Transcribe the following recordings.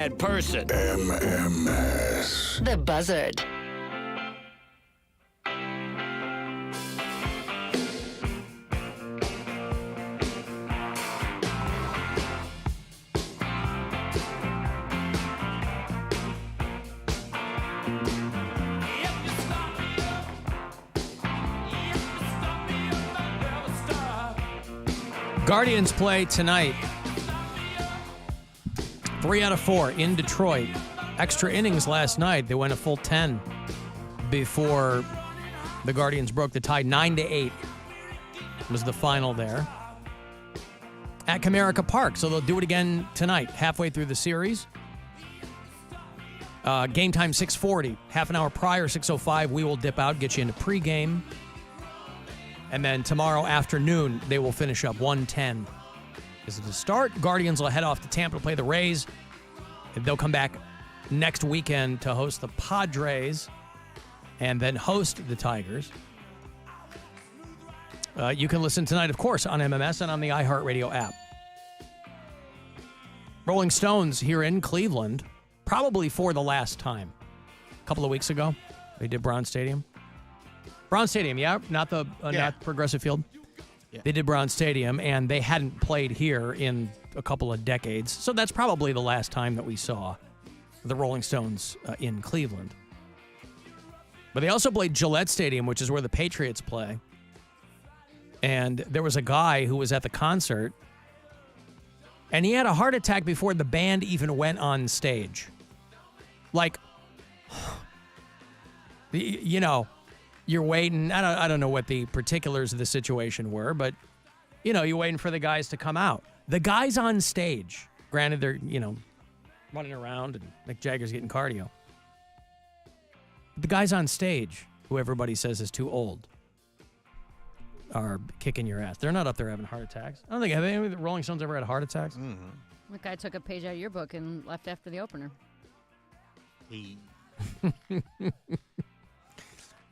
person. MMS. The Buzzard. Guardians play tonight. 3 out of 4 in Detroit. Extra innings last night. They went a full 10 before the Guardians broke the tie. 9-8 was the final there at Comerica Park. So they'll do it again tonight, halfway through the series. Game time 6:40. Half an hour prior, 6:05, we will dip out, get you into pregame. And then tomorrow afternoon, they will finish up 1:10. Is it to start? Guardians will head off to Tampa to play the Rays. They'll come back next weekend to host the Padres and then host the Tigers. You can listen tonight, of course, on MMS and on the iHeartRadio app. Rolling Stones here in Cleveland, probably for the last time. A couple of weeks ago, they did Brown Stadium. Brown Stadium, yeah, not Progressive Field. Yeah. They did Brown Stadium, and they hadn't played here in a couple of decades. So that's probably the last time that we saw the Rolling Stones in Cleveland. But they also played Gillette Stadium, which is where the Patriots play. And there was a guy who was at the concert, and he had a heart attack before the band even went on stage. Like, you know, you're waiting. I don't know what the particulars of the situation were, but, you know, you're waiting for the guys to come out. The guys on stage, granted they're, you know, running around and Mick Jagger's getting cardio. The guys on stage, who everybody says is too old, are kicking your ass. They're not up there having heart attacks. I don't think, have any of the Rolling Stones ever had heart attacks? Mm-hmm. That guy took a page out of your book and left after the opener. He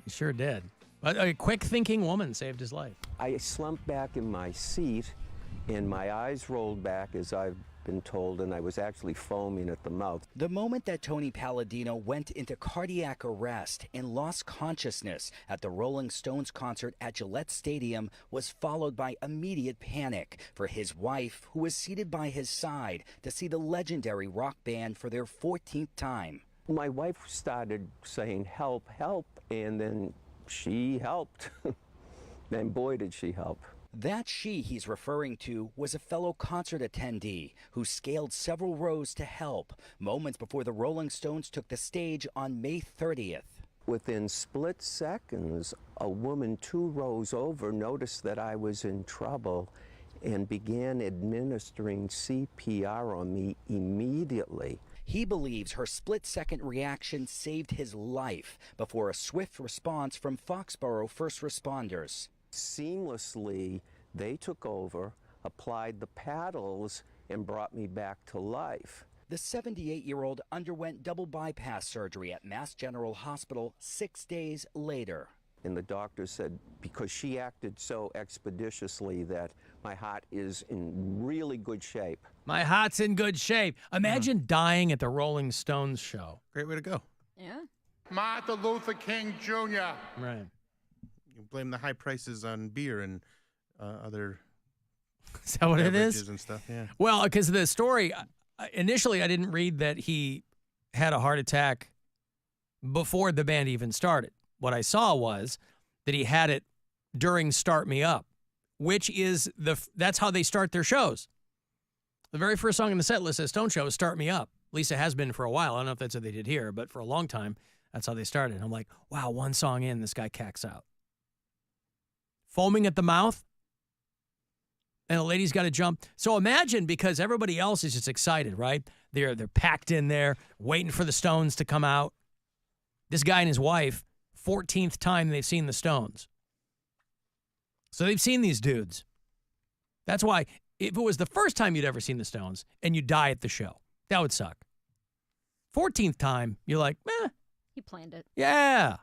sure did. But a quick-thinking woman saved his life. I slumped back in my seat, and my eyes rolled back, as I've been told, and I was actually foaming at the mouth. The moment that Tony Palladino went into cardiac arrest and lost consciousness at the Rolling Stones concert at Gillette Stadium was followed by immediate panic for his wife, who was seated by his side to see the legendary rock band for their 14th time. My wife started saying, "Help, help," and then she helped. And boy, did she help. That she he's referring to was a fellow concert attendee who scaled several rows to help moments before the Rolling Stones took the stage on May 30th. Within split seconds, a woman 2 rows over noticed that I was in trouble and began administering CPR on me immediately. He believes her split-second reaction saved his life before a swift response from Foxborough first responders. Seamlessly, they took over, applied the paddles, and brought me back to life. The 78-year-old underwent double bypass surgery at Mass General Hospital 6 days later. And the doctor said, because she acted so expeditiously, that my heart is in really good shape. My heart's in good shape. Imagine dying at the Rolling Stones show. Great way to go. Yeah. Martin Luther King Jr. Right. You blame the high prices on beer and other Is that what it beverages is? and stuff. Yeah. Well, because the story, initially I didn't read that he had a heart attack before the band even started. What I saw was that he had it during Start Me Up, which is that's how they start their shows. The very first song in the set list at Stone Show is Start Me Up. Lisa has been for a while. I don't know if that's what they did here, but for a long time, that's how they started. And I'm like, wow, one song in, this guy cacks out. Foaming at the mouth, and the lady's got to jump. So imagine, because everybody else is just excited, right? They're packed in there, waiting for the Stones to come out. This guy and his wife, 14th time they've seen the Stones. So they've seen these dudes. That's why, if it was the first time you'd ever seen the Stones and you die at the show, that would suck. 14th time, you're like, eh. He planned it. Yeah.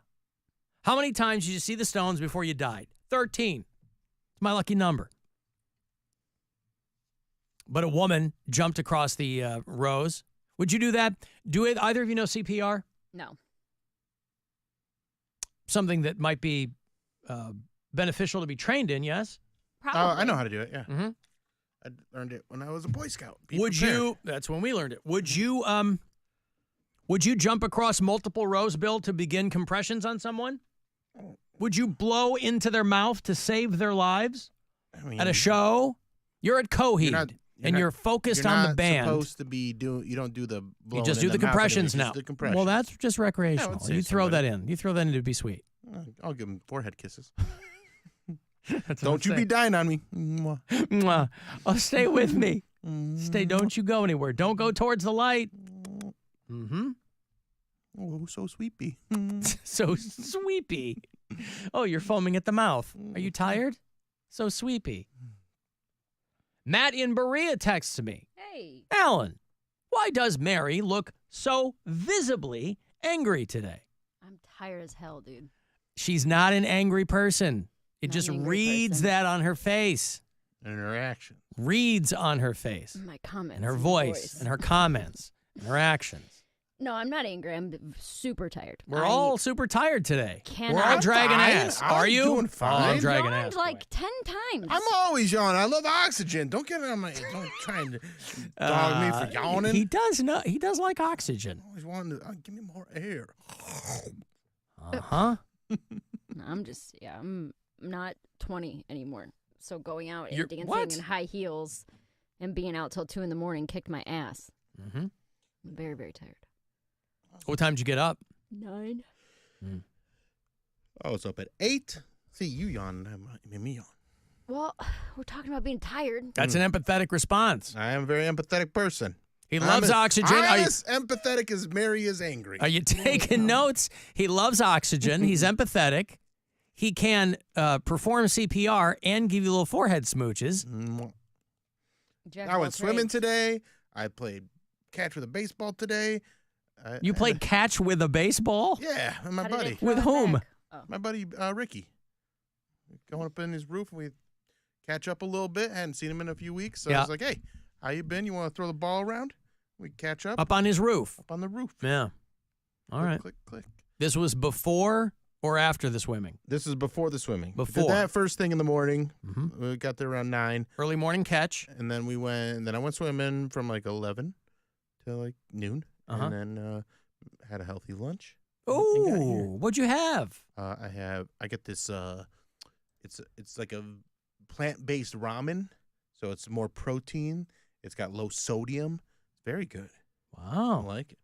How many times did you see the Stones before you died? 13. It's my lucky number. But a woman jumped across the rows Would you do that? Do it? Either of you know CPR? No. Something that might be beneficial to be trained in, yes? Probably. I know how to do it, yeah. Mm-hmm. I learned it when I was a Boy Scout. Be Would prepared. you, that's when we learned it. Would you jump across multiple rows, Bill, to begin compressions on someone? Would you blow into their mouth to save their lives I mean, at a show? You're at Coheed, and you're focused on the band. You're not supposed to be doing, you don't do the blowing You just do in the mouth compressions anyway, now. just the compressions. Well, that's just recreational. Yeah, I would say You throw somebody. that in. You throw that in to be sweet. I'll give him forehead kisses. That's what Don't I'm you be dying on me. Mwah. Mwah. Oh, stay with me. Stay. Don't you go anywhere. Don't go towards the light. Mm-hmm. Oh, so sweepy. So sweepy. Oh, you're foaming at the mouth. Are you tired? So sweepy. Matt in Berea texts me. Hey. Alan, why does Mary look so visibly angry today? I'm tired as hell, dude. She's not an angry person. It Not just an angry reads person. that on her face. And her action. Reads on her face. My comments. And her and voice. And her comments. And her actions. No, I'm not angry. I'm super tired. We're all super tired today. cannot- We're all dragging Fine. ass. I'm Are you? doing fine. Oh, I'm I dragging yawned ass. like boy. 10 times. I'm always yawning. I love oxygen. Don't get on my. Don't try and dog me for yawning. He does not. He does like oxygen. I always wanted to give me more air. Uh-huh. No, I'm not 20 anymore. So going out and You're- dancing what? in high heels and being out till 2 a.m. kicked my ass. Mm-hmm. I'm very, very tired. What time did you get up? 9. Oh, it's up at 8. See, you yawn. I mean, me yawn. Well, we're talking about being tired. That's an empathetic response. I am a very empathetic person. He loves oxygen. I'm Are you, as empathetic as Mary is angry. are you taking notes? He loves oxygen. He's empathetic. He can perform CPR and give you little forehead smooches. Jack I of went all swimming trades. today. I played catch with a baseball today. You played catch with a baseball? Yeah, and my How did it buddy. throw With it whom? back? Oh. My buddy Ricky. Going up in his roof, and we catch up a little bit. Hadn't seen him in a few weeks, so I Yeah. was like, "Hey, how you been? You want to throw the ball around? We catch up Up on his roof. on the roof." Yeah. All right. Click, click. This was before or after the swimming? This is before the swimming. We Before. did that first thing in the morning. Mhm. We got there around 9, Early morning catch. and then we went. And then I went swimming from like 11 to like noon, Uh-huh. and then had a healthy lunch. Oh, and got here. what'd you have? I get this. It's like a plant-based ramen, so it's more protein. It's got low sodium. It's very good. I Wow. like it.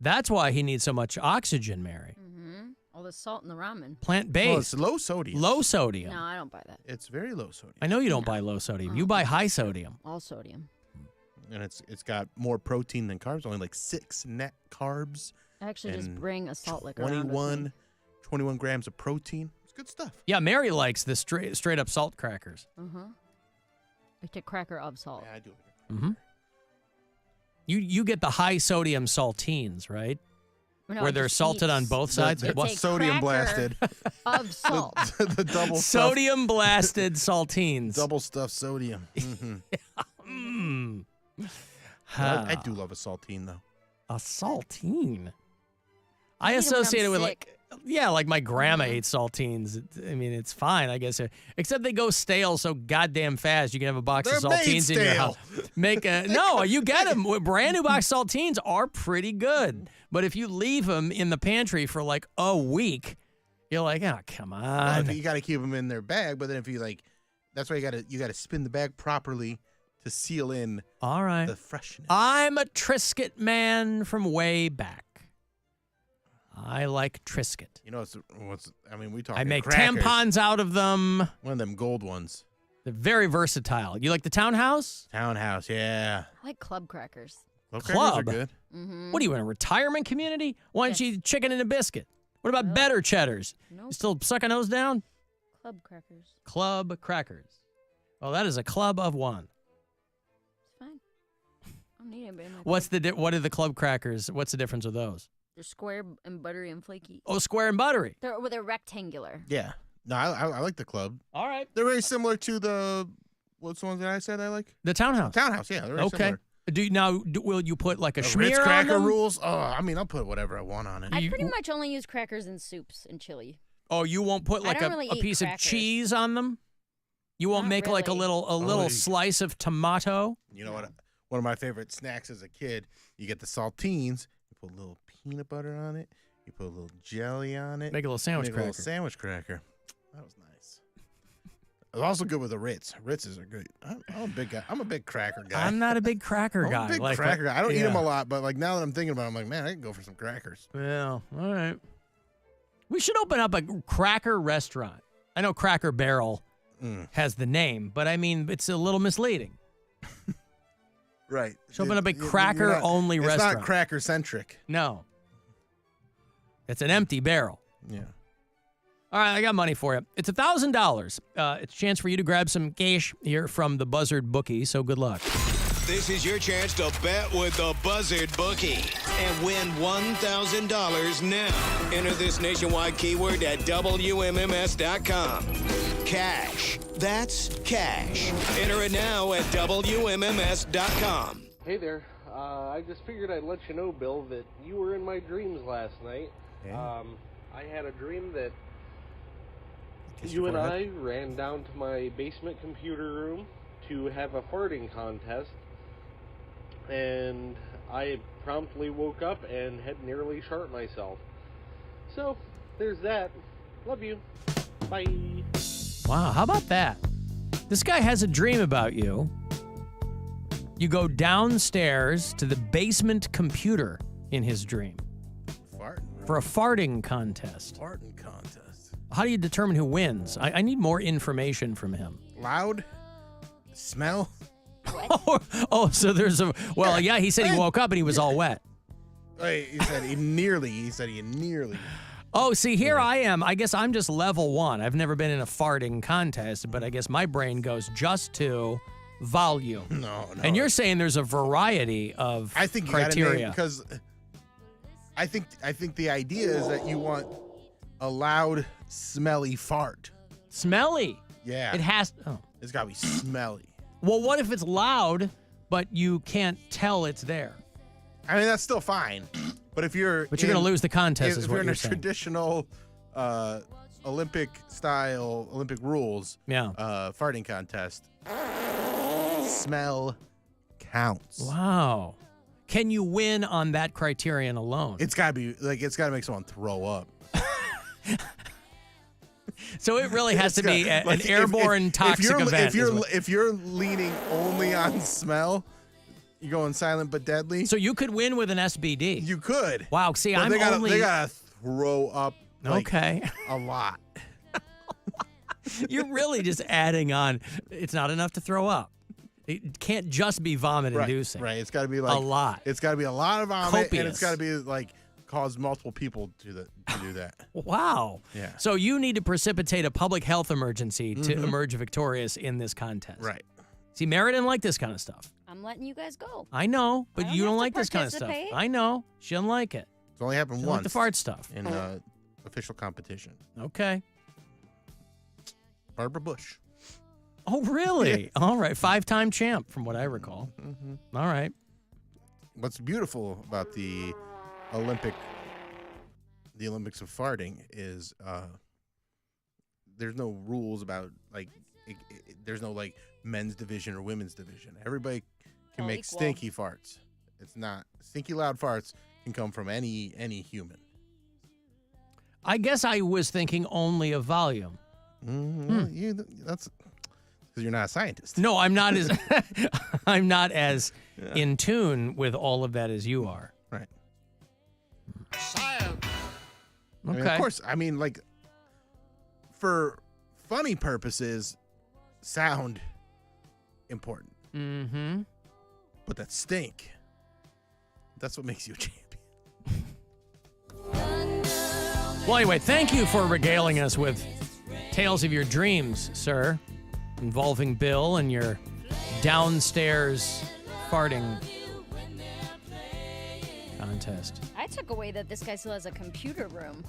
That's why he needs so much oxygen, Mary. Mm-hmm. All the salt in the ramen. Well, Plant-based. it's low sodium. Low sodium. No, I don't buy that. It's very low sodium, I know you don't No. buy low sodium. You buy high sodium. All sodium. and it's got more protein than carbs. Only like 6 net carbs. I actually just And bring a salt lick around with 21 grams of protein. It's good stuff. Yeah, Mary likes the straight up salt crackers. me. Uh-huh. I take cracker of salt. Yeah, I do. Mm-hmm. You get the high sodium saltines, right? No, Where I they're just salted eat on both sides. It's What? a Sodium cracker blasted. of salt. the double Sodium blasted saltines. double stuffed sodium. Mhm. Mm. I do love a saltine though. A saltine. I I eat 'em when I'm associate it with sick. like my grandma Mhm. ate saltines. I mean, it's fine, I guess. Except they go stale so goddamn fast. You can have a box of They're made saltines in your house. stale. No, you get them. Brand new box saltines are pretty good. But if you leave them in the pantry for like a week, you're like, oh, come Well, on. you got to keep them in their bag, but then if you like, that's why you got to spin the bag properly to seal in All right. the freshness. I'm a Triscuit man from way back. I like Triscuit. You know, we talk. I make crackers. tampons out of them. One of them gold ones. They're very versatile. You like the Townhouse? Townhouse, yeah. I like club crackers. Club Club? crackers are good. Mm-hmm. What are you in a retirement community? Why don't you eat chicken and a biscuit? What about Nope. better cheddars? Nope. You still sucking those down? Club crackers. Club crackers. Oh, that is a club of one. It's fine. I don't need anybody. in my What's club. the what are the club crackers? What's the difference with those? They're square and buttery and flaky. Oh, square and buttery. They're rectangular. Yeah. No, I like the club. All right. They're very similar to what's the ones that I said I like? The Townhouse. Townhouse, yeah. They're very Okay. similar. Will you put like a The schmear Ritz on cracker them? rules? Oh, I mean, I'll put whatever I want on it. I pretty much only use crackers in soups and chili. Oh, you won't put like don't really a eat piece crackers. of cheese on them? You won't Not make like a really. little slice of tomato? You know what? One of my favorite snacks as a kid, you get the saltines, you put a little peanut butter on it, you put a little jelly on it. Make a little sandwich make cracker. A little sandwich cracker. That was nice. It was also good with the Ritz. Ritzes are good. I'm a big guy. I'm a big cracker guy. I'm not a big cracker guy. I'm a big cracker guy. I don't eat them a lot, but like now that I'm thinking about it, I'm like, man, I can go for some crackers. Yeah, all right. We should open up a cracker restaurant. I know Cracker Barrel has the name, but I mean, it's a little misleading. Right. Should open up a cracker-only restaurant. It's not cracker-centric. No. It's an empty barrel. Yeah. All right, I got money for you. It's $1,000. It's a chance for you to grab some cash here from the Buzzard bookie, so good luck. This is your chance to bet with the Buzzard bookie and win $1,000 now. Enter this nationwide keyword at WMMS.com. Cash. That's cash. Enter it now at WMMS.com. Hey there. I just figured I'd let you know, Bill, that you were in my dreams last night. Yeah. I had a dream that you and I ran down to my basement computer room to have a farting contest, and I promptly woke up and had nearly sharted myself. So, there's that. Love you. Bye. Wow, how about that? This guy has a dream about you. You go downstairs to the basement computer in his dream for a farting contest. Farting contest. How do you determine who wins? I need more information from him. Loud? Smell? Oh, so there's a... Well, yeah, he said he woke up and he was all wet. Wait, he said he nearly. Oh, see, here I am. I guess I'm just level 1. I've never been in a farting contest, but I guess my brain goes just to volume. No. And you're saying there's a variety of I think you criteria. Because I think the idea is that you want a loud, smelly fart. Smelly? Yeah. It has... Oh. It's got to be smelly. Well, what if it's loud, but you can't tell it's there? I mean, that's still fine. But if you're... But you're going to lose the contest, is if what you're in you're a saying. traditional Olympic rules, farting contest, smell counts. Wow. Can you win on that criterion alone? It's got to make someone throw up. So it really has to be an airborne toxic event. If you're leaning only on smell, you're going silent but deadly. So you could win with an SBD. You could. Wow. See, But I'm they only... gotta throw up. Okay. A lot. You're really just adding on. It's not enough to throw up. It can't just be vomit-inducing. Right. It's got to be like a lot. It's got to be a lot of vomit, Copious. and it's got to be like cause multiple people to do that. Wow. Yeah. So you need to precipitate a public health emergency to emerge victorious in this contest. Right. See, Mary didn't like this kind of stuff. I'm letting you guys go. I know, but I you don't don't have like to this kind of stuff. participate. I know. She doesn't like it. It's only happened She doesn't once. like the fart stuff. In official competition. Okay. Barbara Bush. Oh, really? Yeah. All right. 5-time champ, from what I recall. Mm-hmm. All right. What's beautiful about the Olympics of farting is there's no rules about there's no like men's division or women's division. Everybody can All make equal. stinky farts. It's not stinky loud farts can come from any human. I guess I was thinking only of volume. That's because you're not a scientist. No, I'm not as I'm not as in tune with all of that as you are. Right. Science. I mean, of course. I mean, like for funny purposes, sound important. Mm-hmm. But that stink. That's what makes you a champion. Well, anyway, thank you for regaling us with tales of your dreams, sir, involving Bill and your downstairs farting contest. I took away that this guy still has a computer room.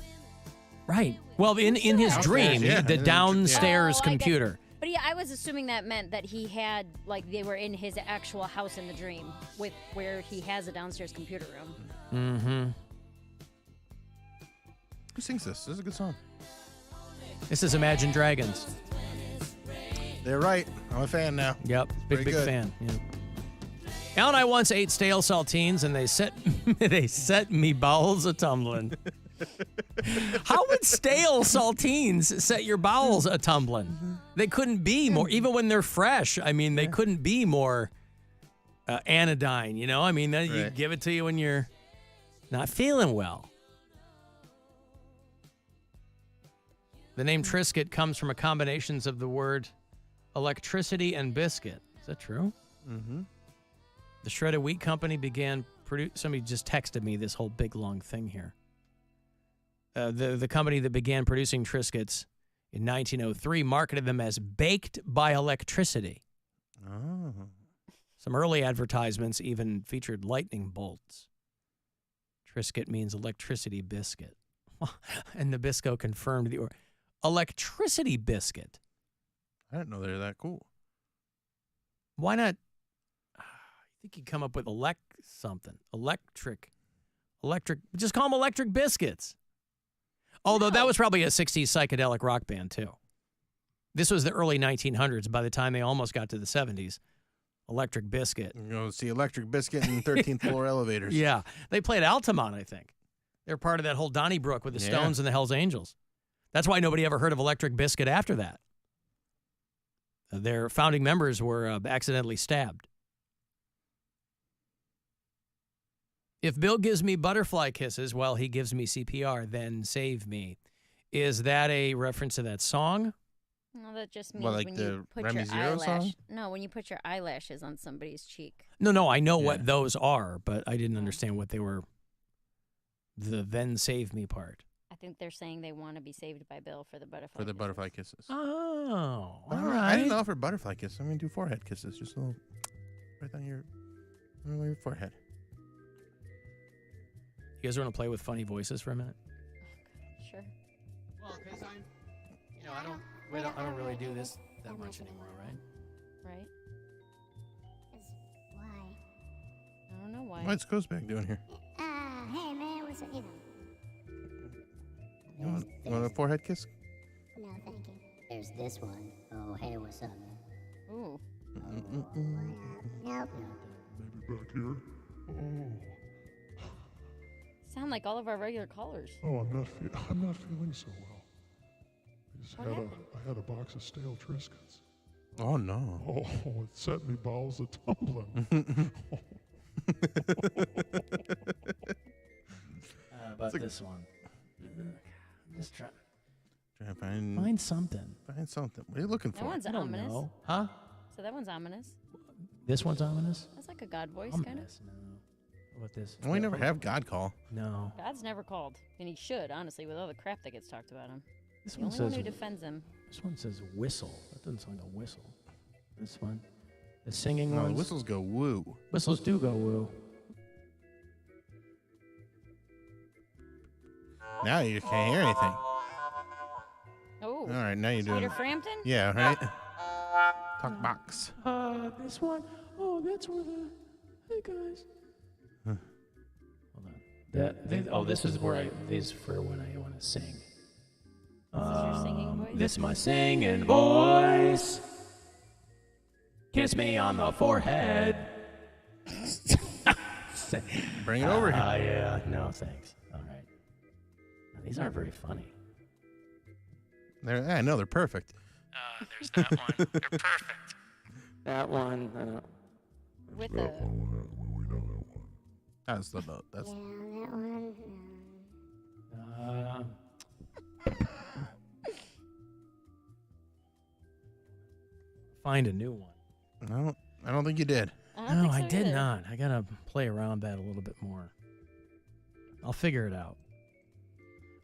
Right. Well, in his dream, yeah. the downstairs Oh, I get it. computer. But yeah, I was assuming that meant that he had, like, they were in his actual house in the dream, with where he has a downstairs computer room. Mm-hmm. Who sings this? This is a good song. This is Imagine Dragons. They're right. I'm a fan now. Yep, big Pretty good. fan. Yeah. Al and I once ate stale saltines, and they set me bowels a tumbling. How would stale saltines set your bowels a tumbling? They couldn't be more, even when they're fresh. I mean, they couldn't be more anodyne. You know, I mean, you give it to you when you're not feeling well. The name Triscuit comes from a combination of the word electricity and biscuit. Is that true? Mm-hmm. The shredded wheat company began somebody just texted me this whole big long thing here. The company that began producing Triscuits in 1903 marketed them as baked by electricity. Oh. Some early advertisements even featured lightning bolts. Triscuit means electricity biscuit. And Nabisco confirmed the electricity biscuit. I didn't know they were that cool. Why not? I think you'd come up with something. Electric. Just call them electric biscuits. Although that was probably a 60s psychedelic rock band, too. This was the early 1900s. By the time they almost got to the 70s, Electric Biscuit. You go see Electric Biscuit in 13th floor elevators. Yeah. They played Altamont, I think. They're part of that whole Donnybrook with the Stones and the Hells Angels. That's why nobody ever heard of Electric Biscuit after that. Their founding members were accidentally stabbed. If Bill gives me butterfly kisses while he gives me CPR, then save me. Is that a reference to that song? No, that just means like when the you put Remy your Zero song? No, when you put your eyelashes on somebody's cheek. No, I know what those are, but I didn't understand what they were. The then save me part. I think they're saying they want to be saved by Bill for the butterfly. For the butterfly kisses. Oh, all I right. didn't offer butterfly kisses. I'm going to do forehead kisses. Just a little right on your forehead. You guys want to play with funny voices for a minute? Sure. Well, because I don't really do this that much anymore, right? Right. Why? I don't know why. What's Ghostbag doing here? Hey man, what's up? You want a forehead kiss? No, thank you. There's this one. Oh, hey, what's up, man? Ooh. Nope. Maybe back here. Oh. Sound like all of our regular callers. Oh, I'm not feeling so well. What happened? I had a box of stale Triscuits. Oh, no. Oh, it set me balls a tumbling. How about this one? Just trying to find something. Find something. What are you looking for? That one's ominous. know. Huh? So that one's ominous. This one's ominous? That's like a God voice, kind of. Ominous, no. What about this? We never have God call. No. God's never called, and he should, honestly, with all the crap that gets talked about him. This The one only says one who defends him. This one says whistle. That doesn't sound like a whistle. This one. The singing No, ones. whistles go woo. Whistles do go woo. Now you can't hear anything. Oh. All right, now you're doing Peter Frampton? Yeah, right? Talk box. This one. Oh, that's where the. Hey, guys. Huh. Hold on. This is where this is for when I want to sing. This is your singing voice? This is my singing voice. Kiss me on the forehead. Bring it over here. Yeah. No, thanks. All right. These aren't very funny. I know they're perfect. There's that one. They're perfect. That one. With that a... one, we know that one. That's the boat. That's Yeah, that one. Find a new one. No, I don't think you did. No, I did not. I gotta play around that a little bit more. I'll figure it out.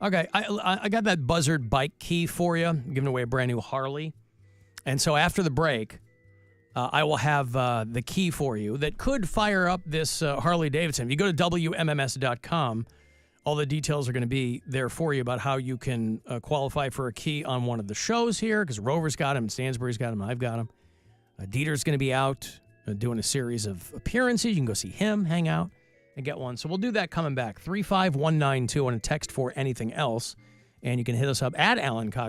Okay, I got that Buzzard bike key for you. I'm giving away a brand new Harley. And so after the break, I will have the key for you that could fire up this Harley Davidson. If you go to WMMS.com, all the details are going to be there for you about how you can qualify for a key on one of the shows here, because Rover's got him, Stansbury's got him, I've got him. Dieter's going to be out doing a series of appearances. You can go see him, hang out, and get one. So we'll do that coming back. 35192 on a text for anything else. And you can hit us up at Alan Cox